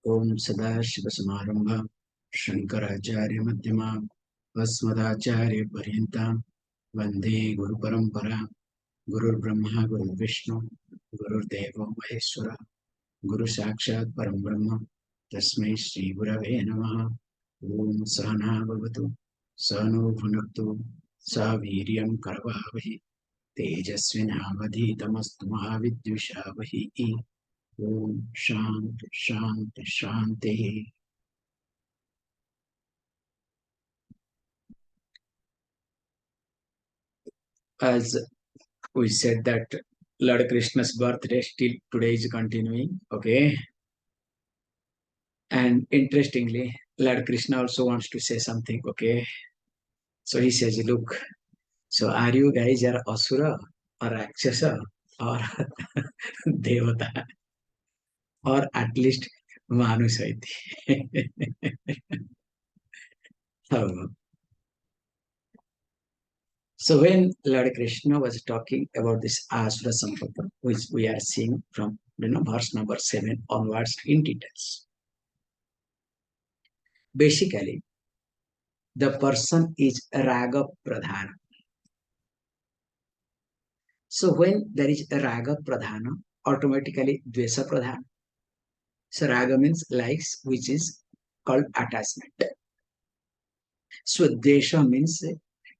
Om Sadashiva Shankaracharya Madhyama Vasmadacharya Paryantam Vande Guru Parampara Guru Brahma Guru Vishnu Guru Deva Maheshwara Guru Sakshat Param Brahma Tasmai Shri Gurave Namaha Om Sahana Bhavatu Sahano Bhunaktu Saviryam Karavavahi Tejasvinavadhitamastu Mahavidvishavahi Om Shanti Shanti Shanti. As we said that Lord Krishna's birthday still today is continuing, okay? And interestingly, Lord Krishna also wants to say something, okay? So he says, look, so are you guys are Asura or Rakshasa or Devata or at least Manusaiti? So when Lord Krishna was talking about this Asura Sampat, which we are seeing from verse number 7 onwards in details, basically the person is Raga Pradhana. So when there is a Raga Pradhana, automatically Dvesa Pradhana. So Raga means likes, which is called attachment. So Desha means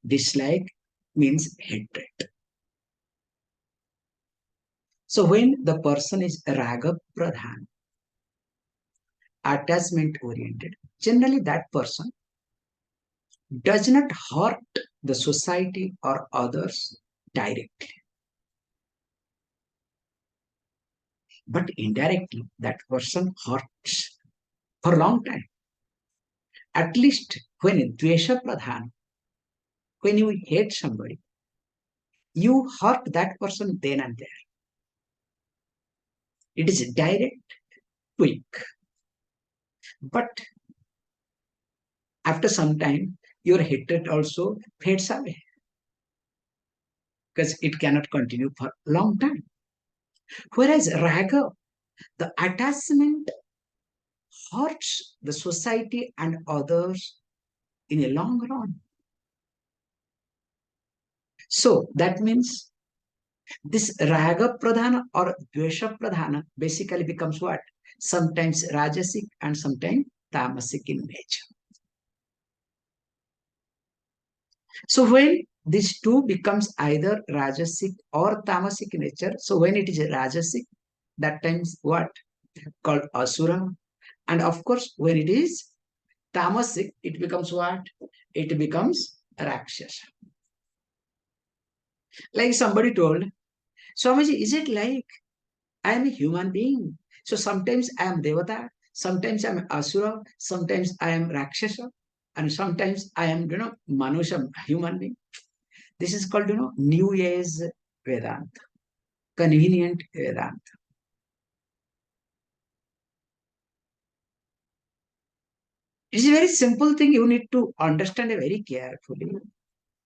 dislike, means hatred. So when the person is Raga Pradhana, attachment oriented, generally that person does not hurt the society or others directly, but indirectly that person hurts for a long time. At least when Dvesha Pradhan, when you hate somebody, you hurt that person then and there. It is direct, quick. But after some time, your hatred also fades away because it cannot continue for a long time. Whereas Raga, the attachment hurts the society and others in a long run. So that means this Raga Pradhana or Dvesha Pradhana basically becomes what? Sometimes Rajasic and sometimes Tamasic in nature. So when these two becomes either Rajasic or Tamasic in nature, so when it is Rajasic, that times what? Called Asura. And of course, when it is Tamasic, it becomes what? It becomes Rakshasa. Like somebody told, Swamiji, is it like I am a human being? So sometimes I am Devata, sometimes I am Asura, sometimes I am Rakshasa, and sometimes I am, Manusha, human being. This is called, New Age Vedanta, convenient Vedanta. It's a very simple thing you need to understand it very carefully,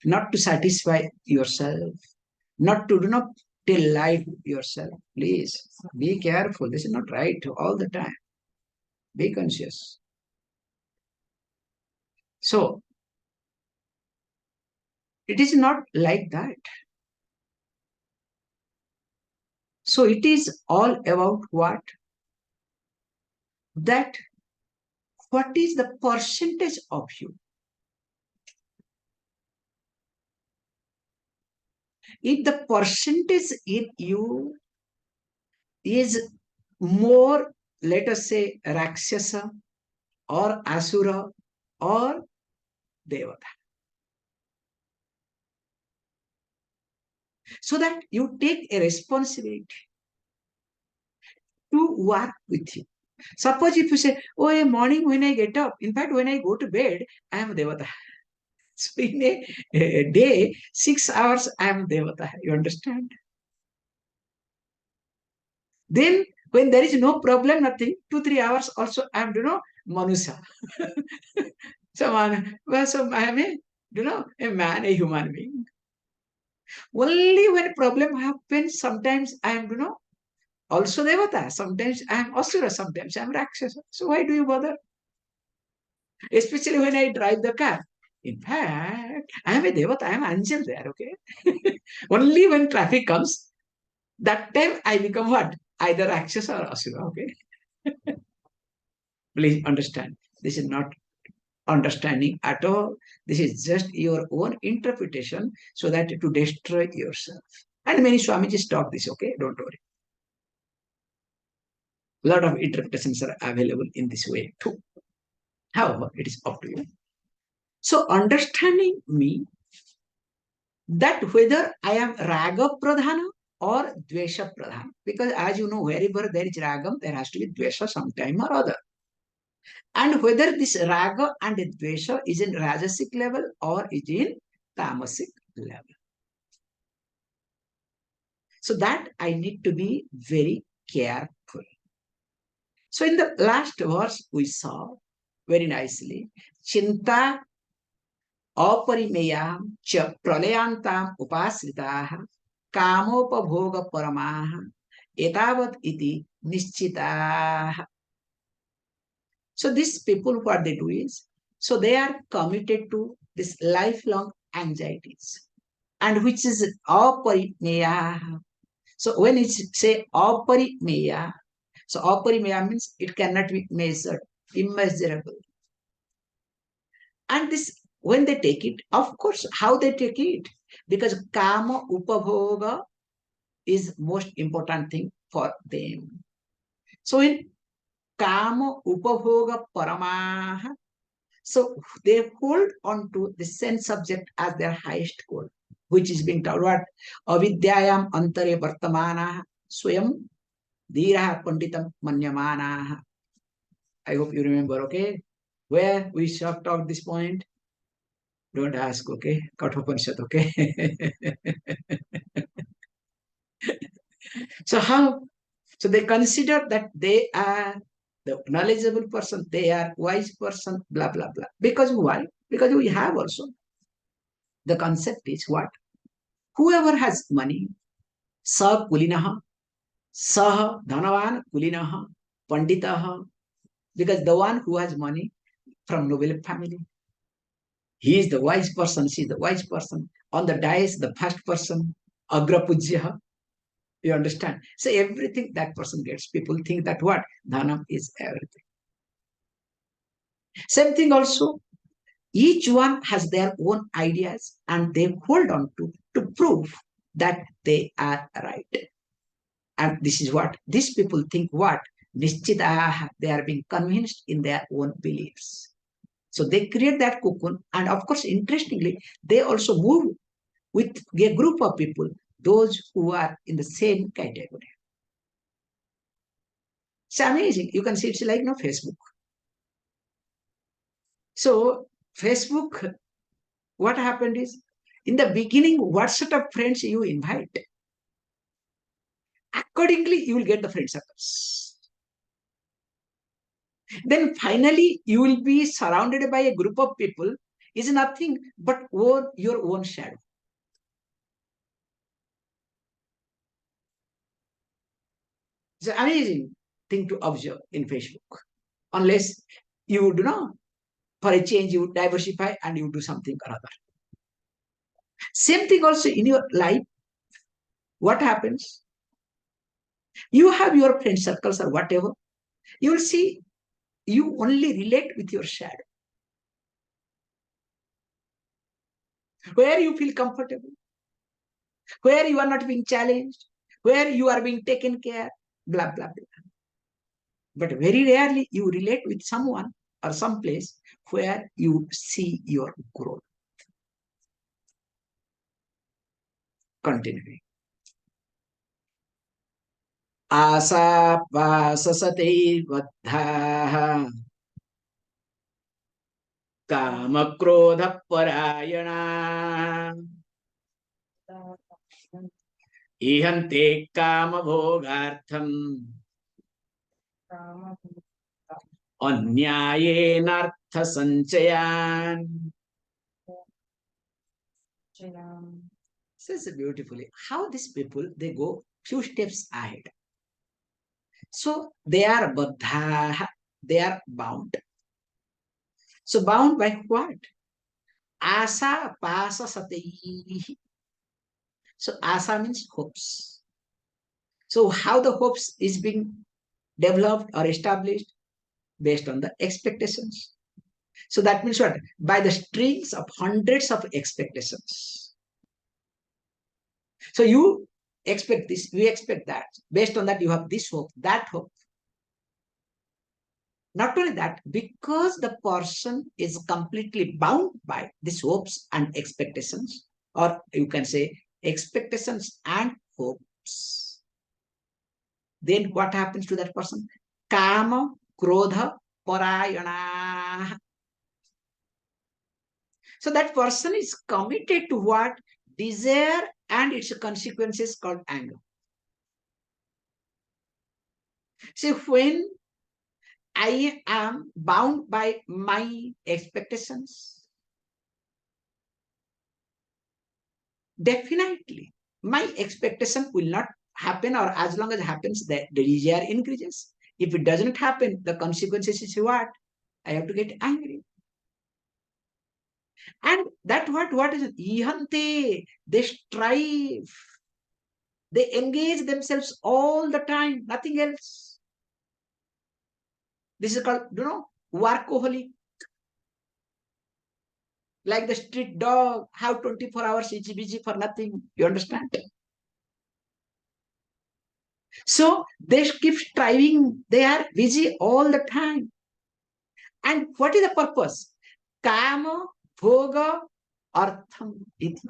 not to satisfy yourself, not to tell lie to yourself. Please be careful. This is not right all the time. Be conscious. So it is not like that. So it is all about what? That what is the percentage of you? If the percentage in you is more, let us say, Rakshasa or Asura or Devata. So that you take a responsibility to work with you. Suppose if you say, oh, a morning when I get up, in fact, when I go to bed, I am Devata. So in a day, 6 hours, I am Devata. You understand? Then when there is no problem, nothing, 2-3 hours also I am, Manusa. So I am a man, a human being. Only when problem happens, sometimes I am, also Devata. Sometimes I am Asura, sometimes I am Rakshasa. So why do you bother? Especially when I drive the car. In fact, I am a Devata, I am angel there, okay? Only when traffic comes, that time I become what? Either Rakshasa or Asura, okay? Please understand. This is not understanding at all. This is just your own interpretation so that to destroy yourself. And many Swamijis taught this, okay? Don't worry. A lot of interpretations are available in this way too. However, it is up to you. So understanding me that whether I am Raga Pradhana or Dvesha Pradhana, because as you know, wherever there is Ragam, there has to be Dvesha sometime or other. And whether this Raga and Dvesha is in Rajasic level or is in Tamasic level. So that I need to be very careful. So in the last verse, we saw very nicely, Chinta अपरिमेयां च प्रलयांताम उपाश्रिताः कामोपभोग परमाः एतावत् इति निश्चिताः. So these people, what they do is, so they are committed to this lifelong anxieties, and which is aparimeya. So when it say aparimeya, so aparimeya means it cannot be measured, immeasurable. And this, when they take it, of course, how they take it? Because kama upabhoga is most important thing for them. So in kama upabhoga paramaha, so they hold on to the sense subject as their highest goal, which is being told what? Avidyayam antare vartamana swayam dhiraha panditam manyamana. I hope you remember, okay? Where we have talked this point. Don't ask, okay? Kathopanishad, okay? So how? So they consider that they are the knowledgeable person, they are wise person, blah, blah, blah. Because why? Because we have also. The concept is what? Whoever has money, sa kulinaha, sah dhanavan kulinaha, panditaha, because the one who has money from noble family, he is the wise person, she is the wise person. On the dais, the first person, agra pujya. You understand? So everything that person gets, people think that what? Dhanam is everything. Same thing also. Each one has their own ideas and they hold on to prove that they are right. And this is what these people think what? Nishchitaha, they are being convinced in their own beliefs. So they create that cocoon, and of course, interestingly, they also move with a group of people, those who are in the same category. It's amazing. You can see it's like no Facebook. So Facebook, what happened is, in the beginning, what sort of friends you invite, accordingly you will get the friend circles. Then finally you will be surrounded by a group of people is nothing but your own shadow. It's an amazing thing to observe in Facebook. Unless you do not, for a change, you diversify and you do something or other. Same thing also in your life. What happens? You have your friend circles or whatever. You will see you only relate with your shadow. Where you feel comfortable, where you are not being challenged, where you are being taken care, blah, blah, blah. But very rarely you relate with someone or some place where you see your growth. Continuing. आशापाससते बद्धाः कामक्रोधपरायणाः इहन्ते कामभोगार्थम् अन्यायेनार्थसञ्चयान्. Says beautifully how these people they go few steps ahead. So they are baddha, they are bound. So bound by what? Asa pasa sati. So asa means hopes. So how the hopes is being developed or established? Based on the expectations. So that means what? By the strings of hundreds of expectations. So you expect this, we expect that. Based on that, you have this hope, that hope. Not only that, because the person is completely bound by these hopes and expectations, or you can say expectations and hopes, then what happens to that person? Kama, krodha, parayana. So that person is committed to what? Desire and its consequences called anger. See, when I am bound by my expectations, definitely my expectation will not happen, or as long as it happens, the desire increases. If it doesn't happen, the consequences is what? I have to get angry. And that what is it? Ihante, they strive, they engage themselves all the time, nothing else. This is called, workaholic. Like the street dog, have 24 hours, it's busy for nothing. You understand? So they keep striving. They are busy all the time. And what is the purpose? Kama, bhoga, artham, iti.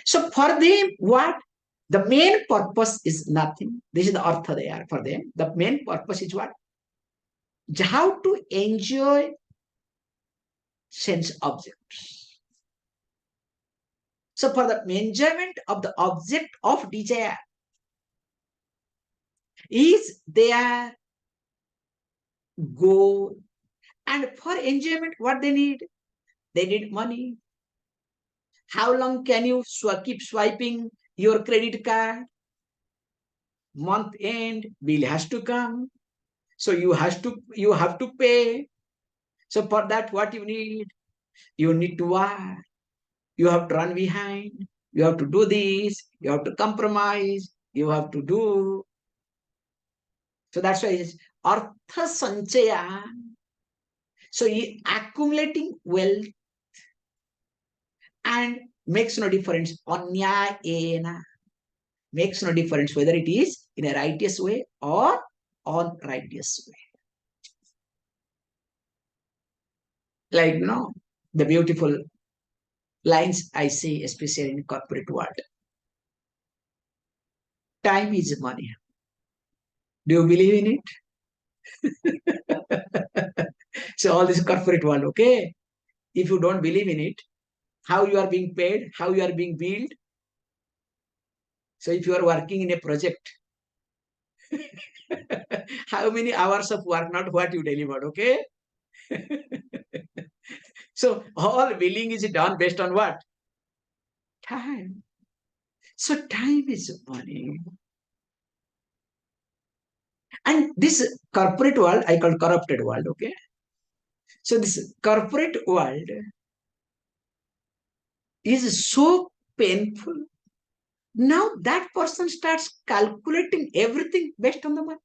So for them, what? The main purpose is nothing. This is the artha they are for them. The main purpose is what? How to enjoy sense objects. So for the enjoyment of the object of desire is their goal. And for enjoyment, what they need? They need money. How long can you keep swiping your credit card? Month end, bill has to come. So you have to pay. So for that, what you need? You need to work. You have to run behind. You have to do this. You have to compromise. You have to do. So that's why it's artha sanchaya. So accumulating wealth and makes no difference. Anyayena makes no difference whether it is in a righteous way or unrighteous way. Like, the beautiful lines I see, especially in corporate world. Time is money. Do you believe in it? So all this corporate world, okay? If you don't believe in it, how you are being paid, how you are being billed. So if you are working in a project, how many hours of work, not what you delivered, okay? So all billing is done based on what? Time. So time is money. And this corporate world, I call corrupted world, okay? So this corporate world is so painful. Now that person starts calculating everything based on the money.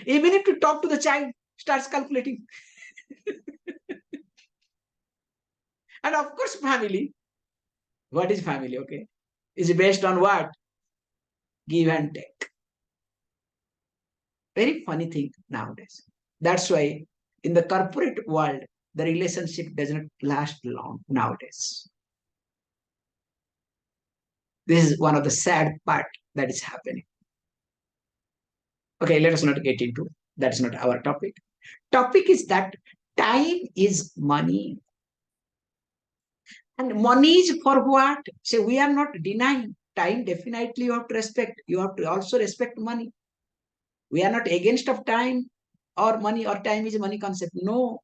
Even if you talk to the child, starts calculating. And of course, family. What is family, okay? Is based on what? Give and take. Very funny thing nowadays. That's why in the corporate world, the relationship doesn't last long nowadays. This is one of the sad part that is happening. Okay, let us not get into that's not our topic. Topic is that time is money. And money is for what? Say, we are not denying time. Definitely you have to respect. You have to also respect money. We are not against of time or money or time is a money concept. No.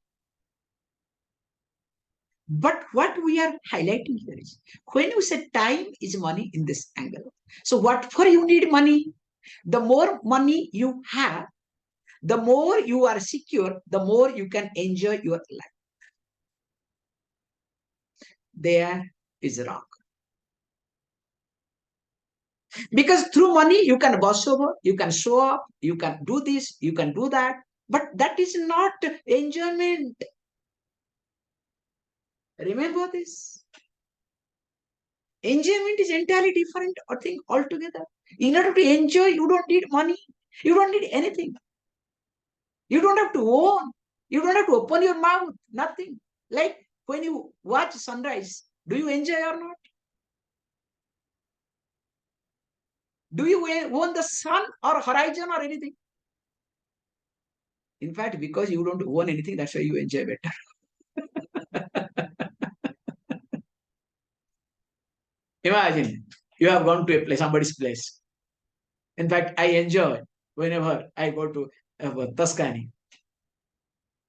But what we are highlighting here is when you say time is money in this angle. So what for you need money? The more money you have, the more you are secure, the more you can enjoy your life. There is wrong. Because through money, you can boss over, you can show up, you can do this, you can do that. But that is not enjoyment. Remember this. Enjoyment is entirely different thing altogether. In order to enjoy, you don't need money. You don't need anything. You don't have to own. You don't have to open your mouth. Nothing. Like when you watch sunrise, do you enjoy or not? Do you own the sun or horizon or anything? In fact, because you don't own anything, that's why you enjoy better. Imagine you have gone to a place, somebody's place. In fact, I enjoy whenever I go to Tuscany,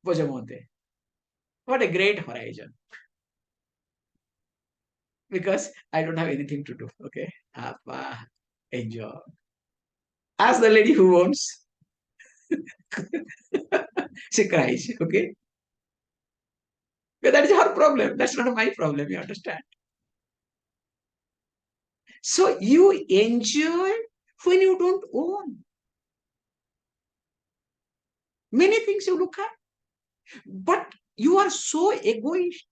Pojamonte. What a great horizon. Because I don't have anything to do. Okay. Enjoy. Ask the lady who owns. She cries. Okay. But that is her problem. That's not my problem. You understand? So you enjoy when you don't own. Many things you look at. But you are so egoist.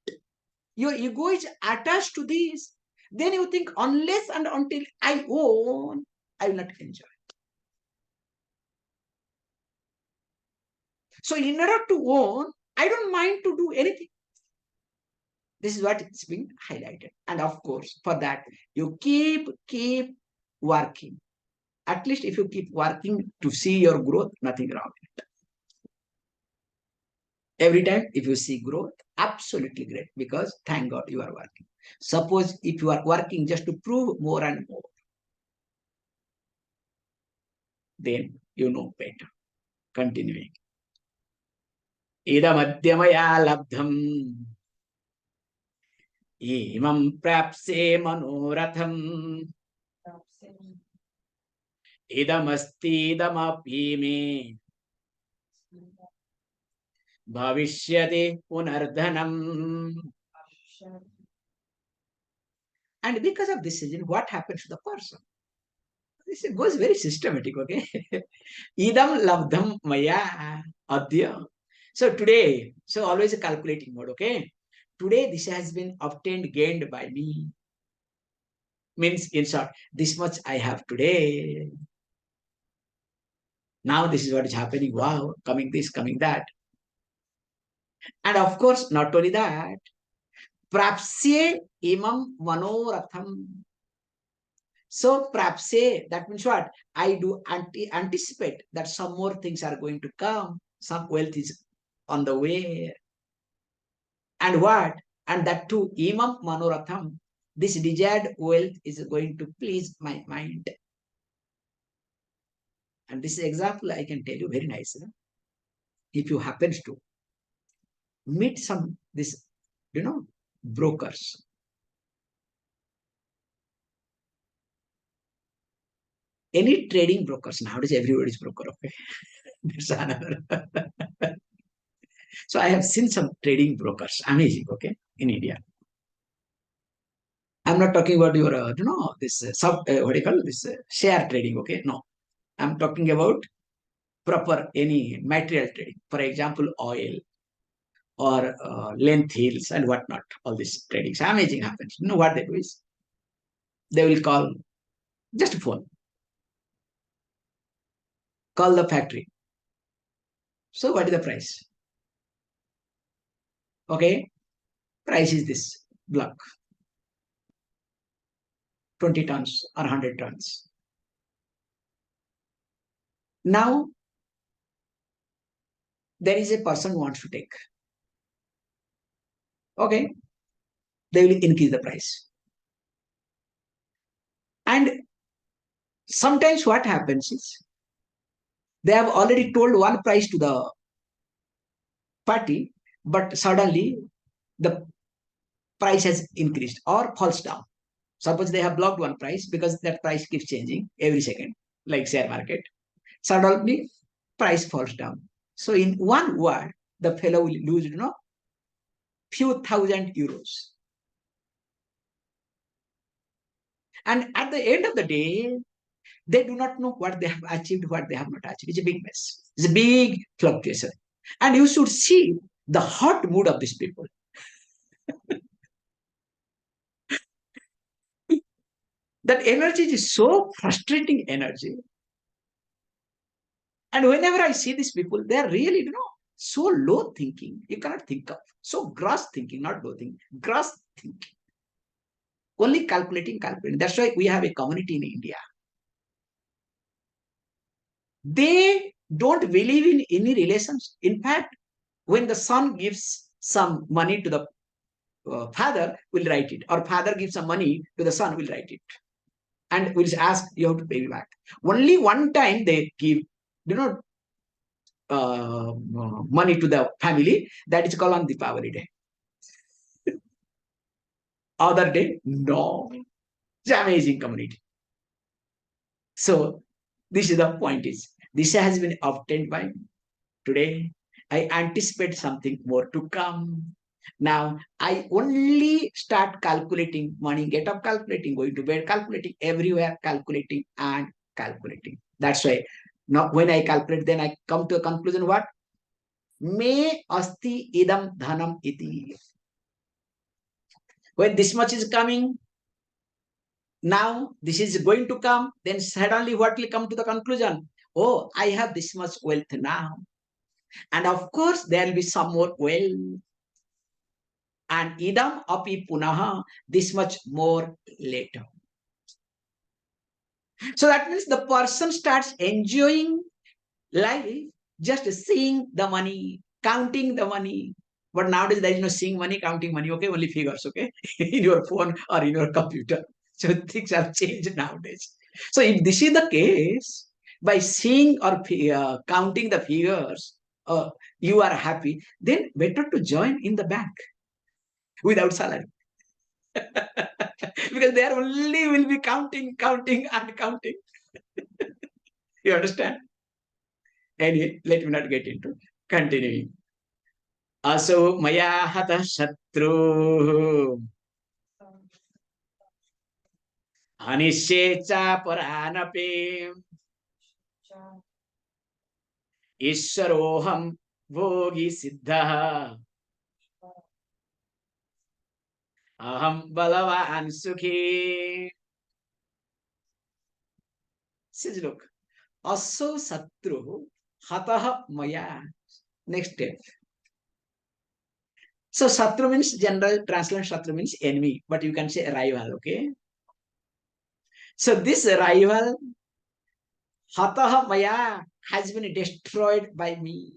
Your ego is attached to this. Then you think, unless and until I own, I will not enjoy. So in order to own, I don't mind to do anything. This is what is being highlighted. And of course, for that, you keep working. At least if you keep working to see your growth, nothing wrong. Every time if you see growth, absolutely great, because thank God you are working. Suppose if you are working just to prove more and more, then you know better. Continuing. Idamadhyamaya labdham imam prapse manoratham idamasti me bhavishyate punardhanam. And because of this decision, what happens to the person? This goes very systematic, okay? Idam labdham maya adya. So today, so always a calculating mode, okay? Today, this has been obtained, gained by me. Means, in short, this much I have today. Now this is what is happening. Wow, coming this, coming that. And of course, not only that, prapsye imam manoratham. So prapse, that means what? I do anticipate that some more things are going to come. Some wealth is on the way. And what? And that too, imam manoratham. This desired wealth is going to please my mind. And this example I can tell you very nice. If you happen to meet some, this, brokers. Any trading brokers, nowadays everybody is broker, okay? That's another. So I have seen some trading brokers, amazing, okay, in India. I'm not talking about your, this what do you call this share trading, okay? No, I'm talking about proper any material trading. For example, oil or lentils and whatnot. All this trading, so amazing happens. You know what they do is they will call just a phone, call the factory. So what is the price? Okay, price is this block, 20 tons or 100 tons. Now there is a person who wants to take. Okay, they will increase the price. And sometimes what happens is they have already told one price to the party, but suddenly the price has increased or falls down. Suppose they have blocked one price because that price keeps changing every second, like share market. Suddenly, price falls down. So in one word, the fellow will lose, few thousand euros. And at the end of the day, they do not know what they have achieved, what they have not achieved. It's a big mess. It's a big fluctuation. And you should see the hot mood of these people. That energy is so frustrating energy. And whenever I see these people, they are really, so low thinking. You cannot think of. So gross thinking, not low thinking. Gross thinking. Only calculating, calculating. That's why we have a community in India. They don't believe in any relations. In fact, when the son gives some money to the father, will write it, or father gives some money to the son, will write it, and will ask you have to pay me back. Only one time they give, money to the family. That is called on Deepavali day. Other day, no. It's amazing community. So this is the point is this has been obtained by today. I anticipate something more to come. Now I only start calculating money, get up calculating, going to bed calculating, everywhere calculating and calculating. That's why now when I calculate, then I come to a conclusion what? Me asti idam dhanam iti. When this much is coming, now this is going to come, then suddenly what will come to the conclusion? Oh, I have this much wealth now. And of course, there will be some more wealth. And idam api punaha, this much more later. So that means the person starts enjoying life, just seeing the money, counting the money. But nowadays there is no seeing money, counting money, okay, only figures, okay, in your phone or in your computer. So things have changed nowadays. So if this is the case, by seeing or counting the figures, you are happy, then better to join in the bank without salary. Because they are only will be counting, counting, and counting. You understand? Anyway, let me not get into continuing. Aso maya hata shatru anishecha paranape Ishwaroham bhogi siddha aham balavan sukhi. Says, look, aso satru hatah maya. Next step. So Satru means general translation. Satru means enemy, but you can say rival. Okay. So this rival, Hatah Maya, has been destroyed by me,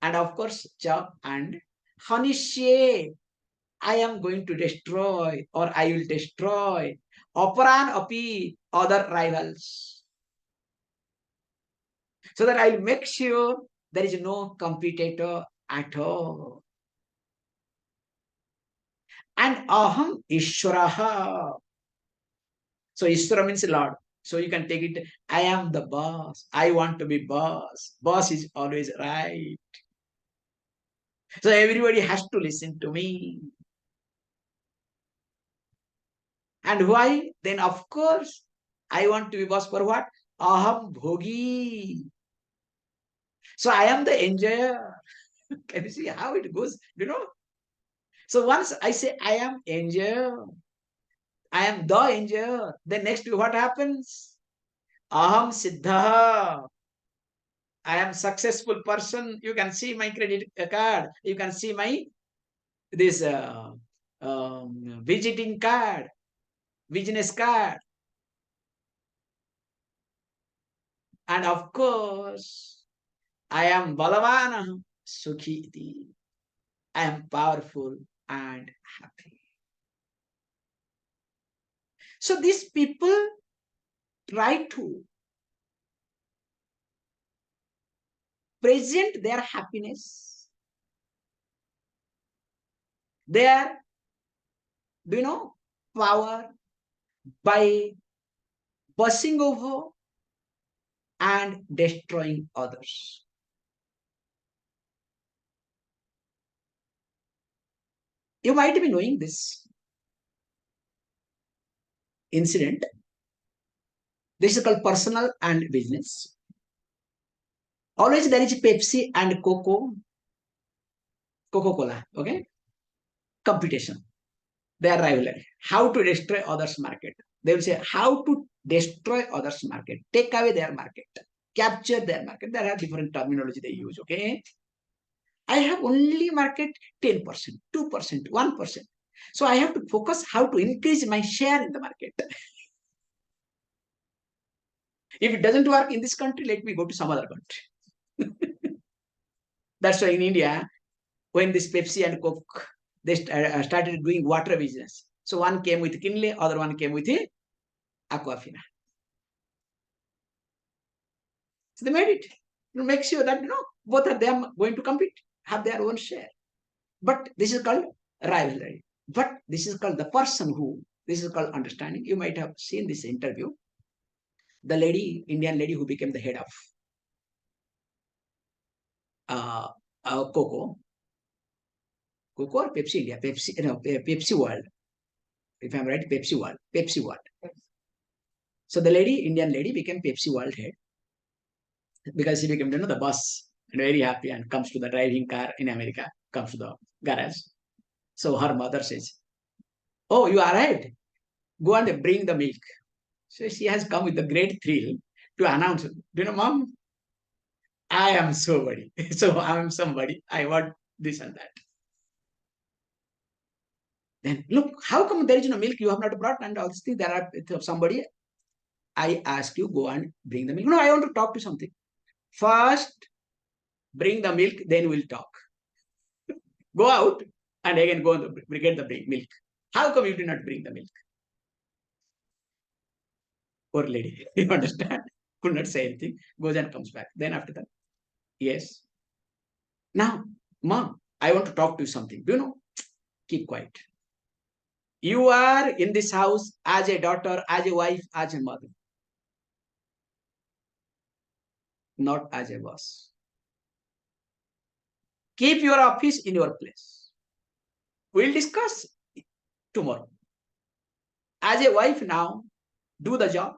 and of course, Cha and Hanishye, I am going to destroy, or I will destroy. Aparan api, other rivals, so that I will make sure there is no competitor at all. And aham Ishwaraha. So Ishwara means Lord. So you can take it, I am the boss. I want to be boss. Boss is always right. So everybody has to listen to me. And why? Then of course, I want to be boss for what? Aham bhogi. So I am the enjoyer. Can you see how it goes? So once I say I am enjoyer, I am the enjoyer, then next what happens? Aham siddha. I am successful person. You can see my credit card. You can see my this visiting card, business card, and of course, I am Balavana Sukhiti. I am powerful and happy. So these people try to present their happiness, their Do you know? Power by bussing over and destroying others. You might be knowing this incident. This is called personal and business. Always there is Pepsi and Coca-Cola, okay? Competition. They are rivalry. How to destroy others' market. They will say how to destroy others' market, take away their market, capture their market. There are different terminology they use, okay? I have only market 10%, 2%, 1%. So I have to focus how to increase my share in the market. If it doesn't work in this country, let me go to some other country. That's why in India, when this Pepsi and Coke, they started doing water business. So one came with Kinley, other one came with Aquafina. So they made it to make sure that both of them going to compete, have their own share. But this is called rivalry. But this is called the person who, this is called understanding. You might have seen this interview. The lady, Indian lady who became the head of uh, Coco or Pepsi India, Pepsi World. If I'm right, Pepsi World. So the lady, Indian lady, became Pepsi World head because she became, the boss and very happy and comes to the driving car in America, comes to the garage. So her mother says, "Oh, you arrived. Go and bring the milk." So she has come with a great thrill to announce, Mom, I am somebody. So I am somebody. I want this and that. Then look, how come there is no milk? You have not brought, and all these things. There are somebody. I ask you, go and bring the milk. No, I want to talk to something. First, bring the milk, then we'll talk. Go out and again go and get the milk. How come you did not bring the milk? Poor lady, you understand? Could not say anything. Goes and comes back. Then after that, yes. Now, Mom, I want to talk to you something. Do you know? Keep quiet. You are in this house as a daughter, as a wife, as a mother, not as a boss. Keep your office in your place. We'll discuss tomorrow. As a wife now, do the job.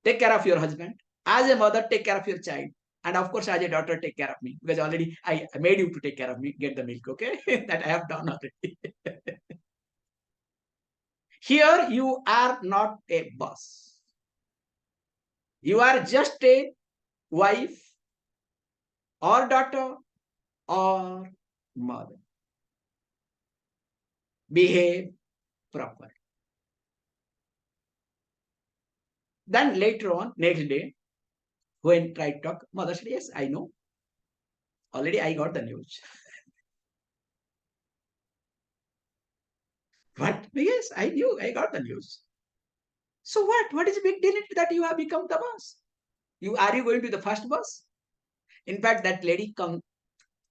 Take care of your husband. As a mother, take care of your child. And of course, as a daughter, take care of me. Because already I made you to take care of me, get the milk, okay? That I have done already. Here, you are not a boss. You are just a wife or daughter or mother. Behave properly. Then later on, next day, when tried to talk, mother said, yes, I know. Already I got the news. What? Yes, I knew. I got the news. So what? What is the big deal that you have become the boss? Are you going to be the first boss? In fact, that lady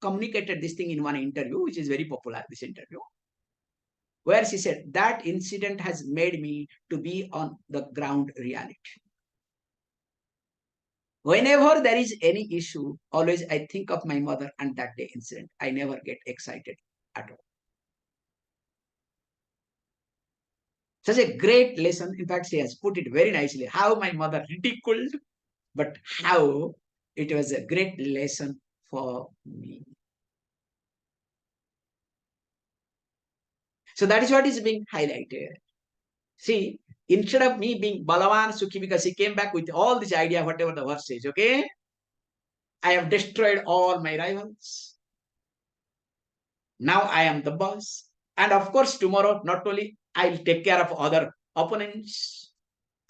communicated this thing in one interview, which is very popular, this interview, where she said, that incident has made me to be on the ground reality. Whenever there is any issue, always I think of my mother and that day incident. I never get excited at all. Such a great lesson. In fact, she has put it very nicely. How my mother ridiculed, but how it was a great lesson for me. So that is what is being highlighted. See, instead of me being Balavan Sukhi, because he came back with all this idea, whatever the verse says, okay? I have destroyed all my rivals. Now I am the boss. And of course, tomorrow, not only I'll take care of other opponents,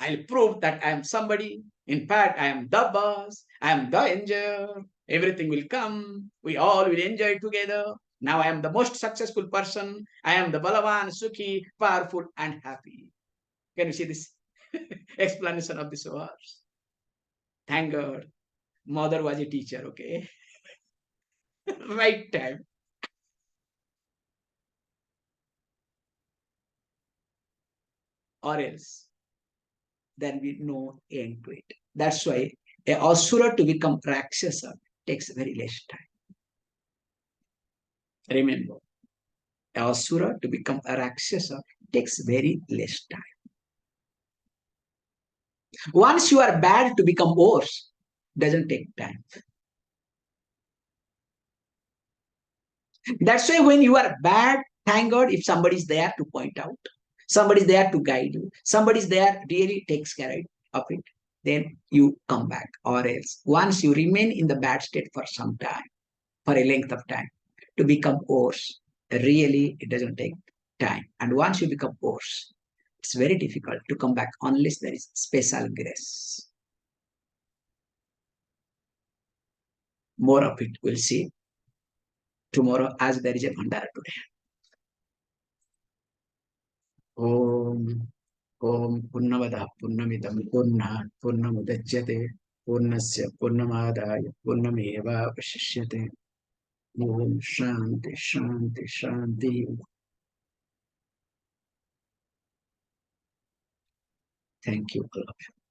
I'll prove that I am somebody. In fact, I am the boss. I am the angel. Everything will come. We all will enjoy together. Now I am the most successful person. I am the Balavan, Sukhi, powerful, and happy. Can you see this explanation of this verse? Thank God. Mother was a teacher, okay? Right time. or else then we know end to it. That's why a Asura to become Rakshasa takes very less time. Remember, a Asura to become a Rakshasa takes very less time. Once you are bad, to become worse doesn't take time. That's why when you are bad, thank God if somebody's there to point out, somebody's there to guide you, somebody's there really takes care of it, then you come back. Or else, once you remain in the bad state for some time, for a length of time, to become worse, really it doesn't take time. And once you become worse, it's very difficult to come back unless there is special grace. More of it we'll see tomorrow as there is a Bhandara today. Om Om Purnamada Purnamidam Purna Purnamudachyate Purnasya Purnamadaya Purnameva Vashishyate. Om Shanti Shanti Shanti. Thank you all of you.